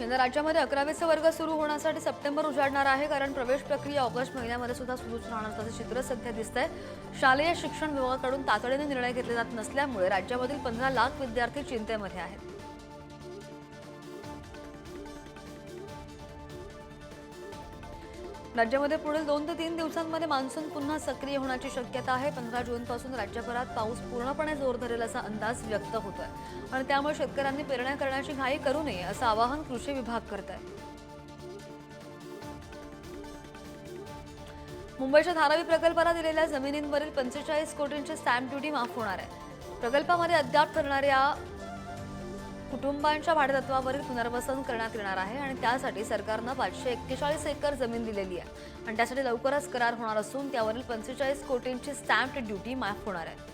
यंदा राज्यामध्ये 11वीचे वर्ग सुरू होण्यासाठी सप्टेंबर उजाडणार आहे, कारण प्रवेश प्रक्रिया ऑगस्ट महिन्यामध्ये सुद्धा सुरूच राहणार असल्याचं चित्र सध्या दिसतंय. शालेय शिक्षण विभागाकडून तातडीने निर्णय घेतले जात नसल्यामुळे राज्यामधील 15 लाख विद्यार्थी चिंतेमध्ये आहेत. राज्यामध्ये पुढील 2 ते 3 दिवसांमध्ये मान्सून पुन्हा सक्रिय होण्याची शक्यता आहे. 15 जूनपासून राज्यभरात पाऊस पूर्णपणे जोर धरेल असा अंदाज व्यक्त होतोय आणि त्यामुळे शेतकऱ्यांनी पेरण्या करण्याची घाई करू नये असं आवाहन कृषी विभाग करत आहे. मुंबईच्या धारावी प्रकल्पाला दिलेल्या जमिनींवरील 45 कोटींची स्टॅम्प ड्युटी माफ होणार आहे. प्रकल्पामध्ये अद्याप करणाऱ्या कुटुंबांच्या भाडेतत्वावरील पुनर्वसन करण्यात येणार आहे आणि त्यासाठी सरकारनं 541 एकर जमीन दिलेली आहे आणि त्यासाठी लवकरच करार होणार असून त्यावरील 45 कोटींची स्टॅम्प ड्युटी माफ होणार आहे.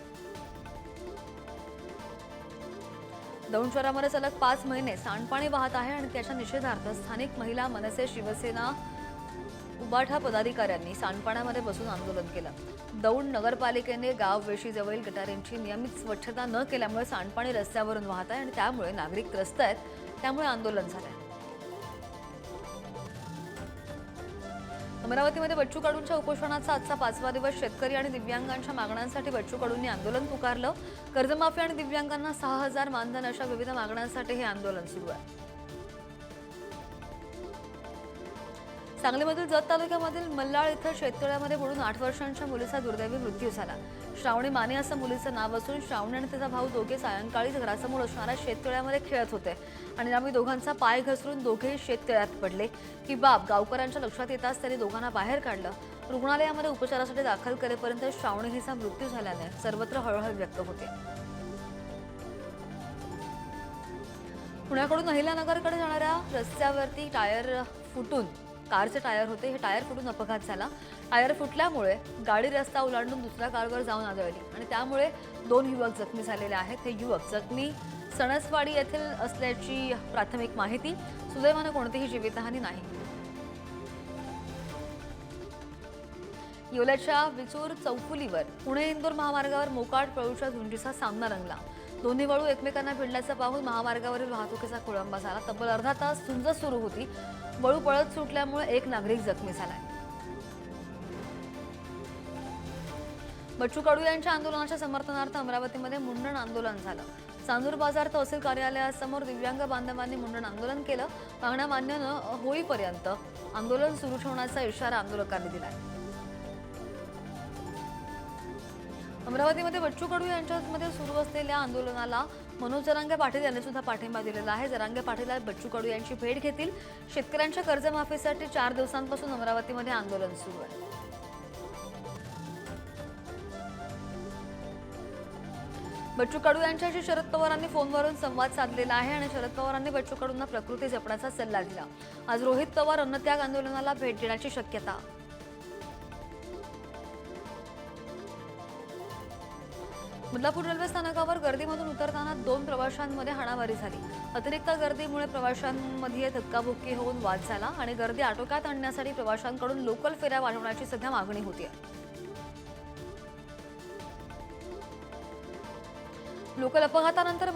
दौंड शहरामध्ये सलग 5 महिने सांडपाणी वाहत आहे आणि त्याच्या निषेधार्थ स्थानिक महिला, मनसे, शिवसेना, उबाठा पदाधिकाऱ्यांनी सांडपाण्यामध्ये बसून आंदोलन केलं. दौंड नगरपालिकेने गाव वेशीजवळील गटारींची नियमित स्वच्छता न केल्यामुळे सांडपाणी रस्त्यावरून वाहत आहे आणि त्यामुळे नागरिक त्रस्त आहेत. त्यामुळे आंदोलन झालंय. अमरावतीमध्ये बच्चू कडूंच्या उपोषणाचा आजचा 5वा दिवस. शेतकरी आणि दिव्यांगांच्या मागण्यांसाठी बच्चू कडूंनी आंदोलन पुकारलं. कर्जमाफी आणि दिव्यांगांना 6,000 मानधन अशा विविध मागण्यांसाठी हे आंदोलन सुरू आहे. सांगलीमधील जत तालुक्यामधील मल्लाळ इथं शेततळ्यामध्ये बुडून 8 वर्षांच्या मुलीचा दुर्दैवी मृत्यू झाला. श्रावणी माने असं मुलीचं नाव असून श्रावणी आणि तिचा भाऊ दोघे सायंकाळी घरासमोर असणाऱ्या शेततळ्यामध्ये खेळत होते आणि यावेळी दोघांचा पाय घसरून दोघेही शेततळ्यात पडले. ही बाब गावकऱ्यांच्या लक्षात येताच त्यांनी दोघांना बाहेर काढलं. रुग्णालयामध्ये उपचारासाठी दाखल करेपर्यंत श्रावणी हिचा मृत्यू झाल्याने सर्वत्र हळहळ व्यक्त होते. पुण्याकडून अहिल्यानगरकडे जाणाऱ्या रस्त्यावरती टायर फुटून कारचे टायर होते. हे टायर फुटून अपघात झाला. टायर फुटल्यामुळे गाडी रस्ता ओलांडून दुसऱ्या कारवर जाऊन आदळली आणि त्यामुळे 2 युवक जखमी झालेले आहेत. हे युवक जखमी सणसवाडी येथील असल्याची प्राथमिक माहिती. सुदैवाने कोणतीही जीवितहानी नाही. येवल्याच्या विचूर चौफुलीवर पुणे इंदोर महामार्गावर मोकाट पळूच्या झुंजीचा सामना रंगला. दोन्ही वळू एकमेकांना भिडल्याचं पाहून महामार्गावरील वाहतुकीचा खोळंबा झाला. तब्बल अर्धा तास झुंज सुरू होती. वळू पळत सुटल्यामुळे एक नागरिक जखमी झालाय. बच्चू कडू यांच्या आंदोलनाच्या समर्थनार्थ अमरावतीमध्ये मुंडण आंदोलन झालं. चांदूर बाजार तहसील कार्यालयासमोर दिव्यांग बांधवांनी मुंडण आंदोलन केलं. मागण्या मान्य न होईपर्यंत आंदोलन सुरू ठेवण्याचा इशारा आंदोलकांनी दिलाय. अमरावतीमध्ये बच्चू कडू यांच्यामध्ये सुरू असलेल्या आंदोलनाला मनोज जरांगे पाटील यांनी सुद्धा पाठिंबा दिलेला आहे. जरांगे पाटील बच्चू कडू यांची भेट घेतील. शेतकऱ्यांच्या कर्जमाफीसाठी 4 दिवसांपासून अमरावतीमध्ये आंदोलन सुरू आहे. बच्चू कडू यांच्याशी शरद पवारांनी फोनवरून संवाद साधलेला आहे आणि शरद पवारांनी बच्चू कडूंना प्रकृती जपण्याचा सल्ला दिला. आज रोहित पवार अन्नत्याग आंदोलनाला भेट देण्याची शक्यता. बदलापूर रेल्वे स्थानकावर गर्दीमधून उतरताना 2 प्रवाशांमध्ये हाणामारी झाली. अतिरिक्त गर्दीमुळे प्रवाशांमध्ये धक्काबुक्की होऊन वाद झाला आणि गर्दी आटोक्यात आणण्यासाठी प्रवाशांकडून लोकल फेऱ्या वाढवण्याची सध्या मागणी होती. लोकल अपघातानंतर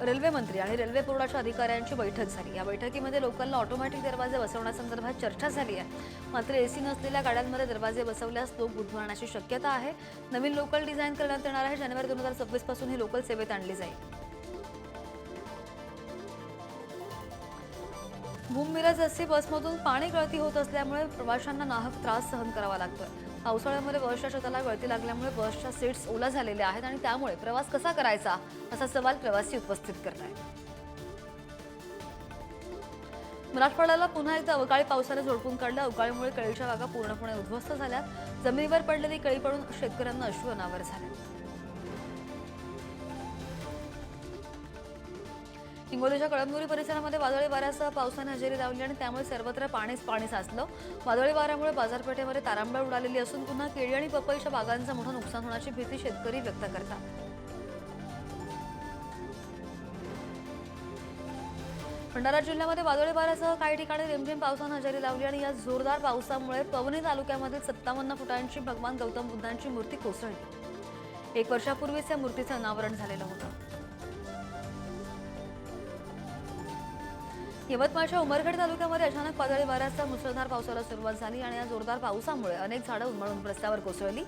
रेल्वे मंत्री आणि रेल्वे बोर्डाच्या अधिकाऱ्यांची बैठक झाली. या बैठकीमध्ये लोकलला ऑटोमॅटिक दरवाजे बसवण्यासंदर्भात चर्चा झाली आहे. मात्र एसी नसलेल्या गाड्यांमध्ये दरवाजे बसवल्यास लोक बुधवारण्याची शक्यता आहे. नवीन लोकल डिझाईन करण्यात येणार आहे. जानेवारी 2026 पासून ही लोकल सेवेत आणली जाईल. भूमिरज एसटी बसमधून पाणी गळती होत असल्यामुळे प्रवाशांना नाहक त्रास सहन करावा लागतोय. पावसाळ्यामध्ये बसच्या छताला गळती लागल्यामुळे बसच्या सीट्स ओला झालेल्या आहेत आणि त्यामुळे प्रवास कसा करायचा असा सवाल प्रवासी उपस्थित करतायत. मराठवाड्याला पुन्हा एकदा अवकाळी पावसाने झोडपून काढलं. अवकाळीमुळे केळीच्या बागा पूर्णपणे उद्ध्वस्त झाल्या. जमिनीवर पडलेली केळी पडून शेतकऱ्यांना अश्रू अनावर झाले. हिंगोलीच्या कळमनुरी परिसरामध्ये वादळी वाऱ्यासह पावसाने हजेरी लावली आणि त्यामुळे सर्वत्र पाणी साचलं. वादळी वाऱ्यामुळे बाजारपेठेमध्ये तारांबळ उडालेली असून पुन्हा केळी आणि पपईच्या बागांचं मोठं नुकसान होण्याची भीती शेतकरी व्यक्त करतात. भंडारा जिल्ह्यामध्ये वादळी वाऱ्यासह काही ठिकाणी रिमझिम पावसाने हजेरी लावली आणि या जोरदार पावसामुळे पवनी तालुक्यामधील 57 फुटांची भगवान गौतम बुद्धांची मूर्ती कोसळली. 1 वर्षापूर्वीच या मूर्तीचं अनावरण झालेलं होतं. यवतमाळच्या उमरखेड तालुक्यामध्ये अचानक वादळी वाऱ्यासह मुसळधार पावसाला सुरुवात झाली आणि या जोरदार पावसामुळे अनेक झाडं उन्मळून रस्त्यावर कोसळली.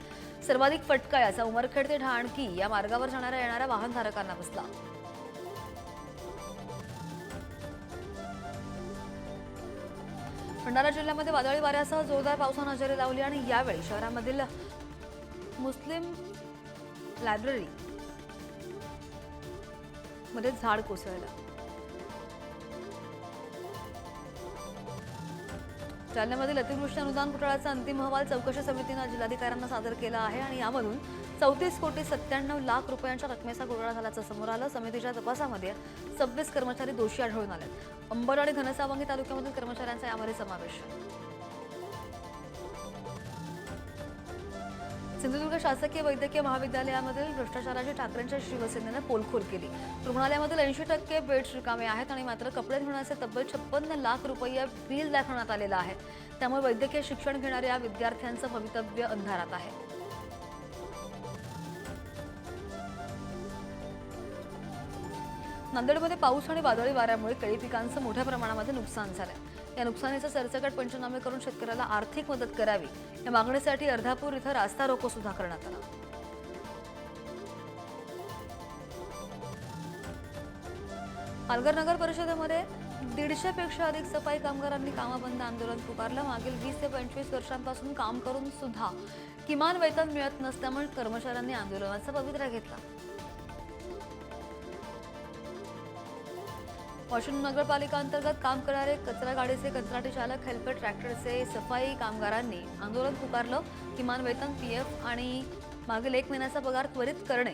सर्वाधिक फटका याचा उमरखेड ते ढाणकी या मार्गावर जाणाऱ्या येणाऱ्या वाहनधारकांना बसला. भंडारा जिल्ह्यामध्ये वादळी वाऱ्यासह जोरदार पावसाने हजेरी लावली आणि यावेळी शहरामधील मुस्लिम लायब्ररी मध्ये झाड कोसळलं. जालन्यामधील अतिवृष्टी अनुदान घोटाळ्याचा अंतिम अहवाल चौकशी समितीने जिल्हाधिकाऱ्यांना सादर केला आहे आणि यामधून 34,97,00,000 रुपयांच्या रकमेचा घोटाळा झाल्याचं समोर आलं. समितीच्या तपासामध्ये 26 कर्मचारी दोषी आढळून आले. अंबड आणि घनसावंगी तालुक्यामधील कर्मचाऱ्यांचा यामध्ये समावेश आहे. सिंधुदुर्ग शासकीय वैद्यकीय महाविद्यालयामधील भ्रष्टाचाराची ठाकरेंच्या शिवसेनेनं पोलखोल केली. रुग्णालयामधील 80% बेड्स रिकामे आहेत आणि मात्र कपडे धुण्याचे तब्बल 56 लाख रुपये बिल दाखवण्यात आलेलं आहे. त्यामुळे वैद्यकीय शिक्षण घेणाऱ्या विद्यार्थ्यांचं भवितव्य अंधारात आहे. नांदेडमध्ये पाऊस आणि वादळी वाऱ्यामुळे केळी पिकांचं मोठ्या प्रमाणामध्ये नुकसान झालंय. या नुकसानीचा सरसकट पंचनामे करून शेतकऱ्याला आर्थिक मदत करावी या मागणीसाठी अर्धापूर इथं रास्ता रोको सुद्धा करण्यात आला. पालघर नगर परिषदेमध्ये 150 पेक्षा अधिक सफाई कामगारांनी कामबंद आंदोलन पुकारलं. मागील 20 ते 25 वर्षांपासून काम करून सुद्धा किमान वेतन मिळत नसल्यामुळे कर्मचाऱ्यांनी आंदोलनाचा पवित्रा घेतला. वाशिम नगरपालिका अंतर्गत काम करणारे कचरा गाडीचे कंत्राटी चालक, हेल्पर, ट्रॅक्टरचे सफाई कामगारांनी आंदोलन पुकारलं. किमान वेतन, पीएफ आणि मागील 1 महिन्याचा पगार त्वरित करणे,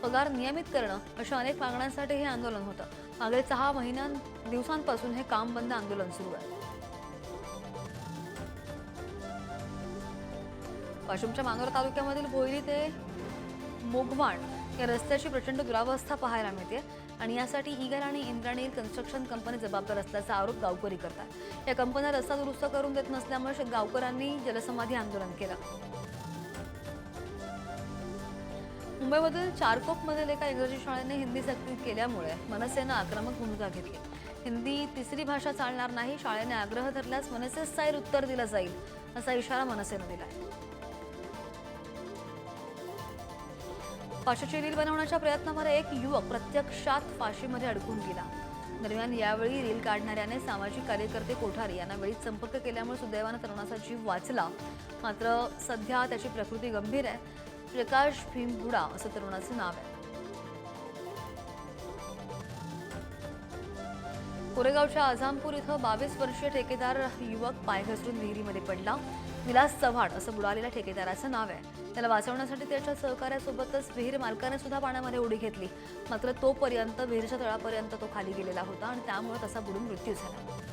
पगार नियमित करणं अशा अनेक मागण्यांसाठी हे आंदोलन होतं. मागील 6 दिवसांपासून हे काम बंद आंदोलन सुरू आहे. वाशिमच्या मानोरा तालुक्यामधील भोईरी ते मोगवाण या रस्त्याची प्रचंड दुरावस्था पाहायला मिळते आणि यासाठी ईगर आणि इंद्राणी कन्स्ट्रक्शन कंपनी जबाबदार असल्याचा आरोप गावकरी करतात. या कंपन्या रस्ता दुरुस्त करून देत नसल्यामुळे गावकऱ्यांनी जलसमाधी आंदोलन केलं. मुंबईमधील चारकोपमधील एका इंग्रजी शाळेने हिंदी सक्ती केल्यामुळे मनसेनं आक्रमक भूमिका घेतली. हिंदी तिसरी भाषा चालणार नाही, शाळेने आग्रह धरल्यास मनसे स्थायी उत्तर दिलं जाईल असा इशारा मनसेनं दिलाय. फाशीची रील बनवण्याच्या प्रयत्नामध्ये एक युवक प्रत्यक्षात फाशीमध्ये अडकून गेला. दरम्यान यावेळी रील काढणाऱ्याने सामाजिक कार्यकर्ते कोठारी यांना वेळीच संपर्क केल्यामुळे सुदैवानं तरुणाचा जीव वाचला. मात्र सध्या त्याची प्रकृती गंभीर आहे. प्रकाश भीमगुडा असं तरुणाचं नाव आहे. कोरेगावच्या आझामपूर इथं 22 वर्षीय ठेकेदार युवक पाय घसरून विहिरीमध्ये पडला. विलास चव्हाण असं बुडालेल्या ठेकेदाराचं नाव आहे. त्याला वाचवण्यासाठी त्याच्या सहकार्यासोबतच विहीर मालकाने सुद्धा पाण्यामध्ये उडी घेतली. मात्र तोपर्यंत विहिरीच्या तळापर्यंत तो खाली गेलेला होता आणि त्यामुळे त्याचा बुडून मृत्यू झाला.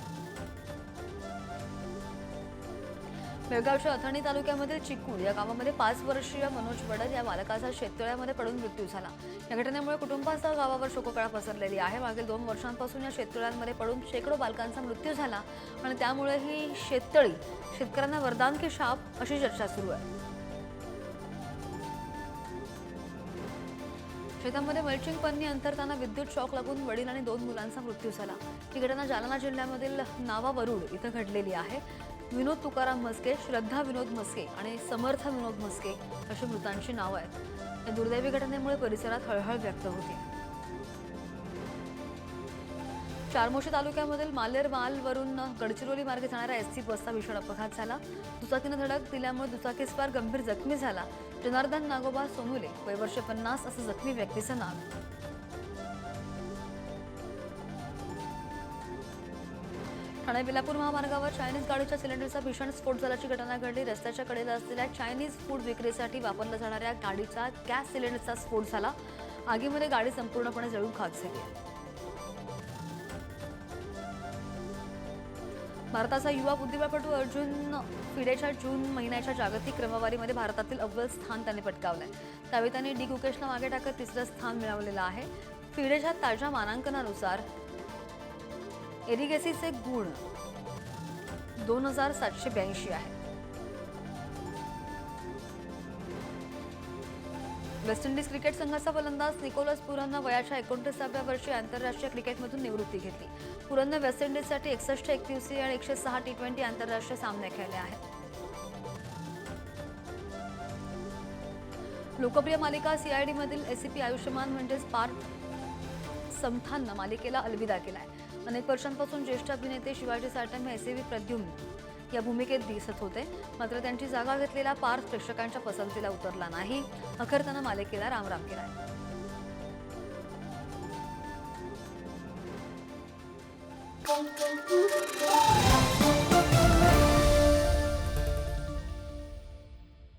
बेळगावच्या अथणी तालुक्यामधील चिकूळ या गावामध्ये 5 वर्षीय मनोज वडद या बालकाचा शेततळ्यामध्ये पडून मृत्यू झाला. या घटनेमुळे कुटुंबासह गावावर शोककळा पसरलेली आहे. मागील 2 वर्षांपासून या शेततळ्यांमध्ये पडून शेकडो बालकांचा मृत्यू झाला आणि त्यामुळे ही शेततळी शेतकऱ्यांना वरदान की शाप अशी चर्चा सुरू आहे. शेतामध्ये मल्चिंग पन्नी अंतरताना विद्युत शॉक लागून वडील आणि 2 मुलांचा मृत्यू झाला. ही घटना जालना जिल्ह्यामधील नावा वरुड इथं घडलेली आहे. विनोद तुकाराम म्हस्के, श्रद्धा विनोद म्हस्के आणि समर्थ विनोद म्हस्के अशी मृतांची नावं आहेत. या दुर्दैवी घटनेमुळे परिसरात हळहळ व्यक्त होते. चारमोशी तालुक्यामधील मालेरमालवरून गडचिरोली मार्गे जाणाऱ्या एसटी बसचा भीषण अपघात झाला. दुचाकीनं धडक दिल्यामुळे दुचाकीस्वार गंभीर जखमी झाला. जनार्दन नागोबा सोनुले, वय वर्ष 50 असं जखमी व्यक्तीचं नाव. ठाणे बेलापूर महामार्गावर चायनीज गाडीच्या सिलेंडरचा भीषण स्फोट झाल्याची घटना घडली. रस्त्याच्या कडेला असलेल्या चायनीज फूड विक्रीसाठी वापरल्या जाणाऱ्या गाडीचा गॅस सिलेंडरचा स्फोट झाला. आगीमध्ये गाडी संपूर्णपणे जळून खाक झाली. भारताचा युवा बुद्धिबळपटू अर्जुन फिडेच्या जून महिन्याच्या जागतिक क्रमवारीमध्ये भारतातील अव्वल स्थान त्याने पटकावलंय. त्यावेळी त्याने डी गुकेशला मागे टाकत 3रं स्थान मिळवलेलं आहे. फिडेच्या ताज्या मानांकनानुसार एरिगेसीचे गुण 2782 आहे. वेस्ट इंडिज क्रिकेट संघाचा फलंदाज निकोलस पुराननं वयाच्या 29व्या वर्षी आंतरराष्ट्रीय क्रिकेटमधून निवृत्ती घेतली. पुराननं वेस्ट इंडिजसाठी 61 एकदिवसीय आणि 106 टी20 आंतरराष्ट्रीय सामने खेळले आहेत. लोकप्रिय मालिका सीआयडीमधील एसीपी आयुष्यमान म्हणजेच पार्थ समथाननं मालिकेला अलविदा केलाय. अनेक वर्षांपासून ज्येष्ठ अभिनेते शिवाजी साटम हे एसीपी प्रद्युम्न या भूमिकेत दिसत होते. मात्र त्यांची जागा घेतलेला पार्थ प्रेक्षकांच्या पसंतीला उतरला नाही. अखेर त्यानं मालिकेला रामराम केलाय.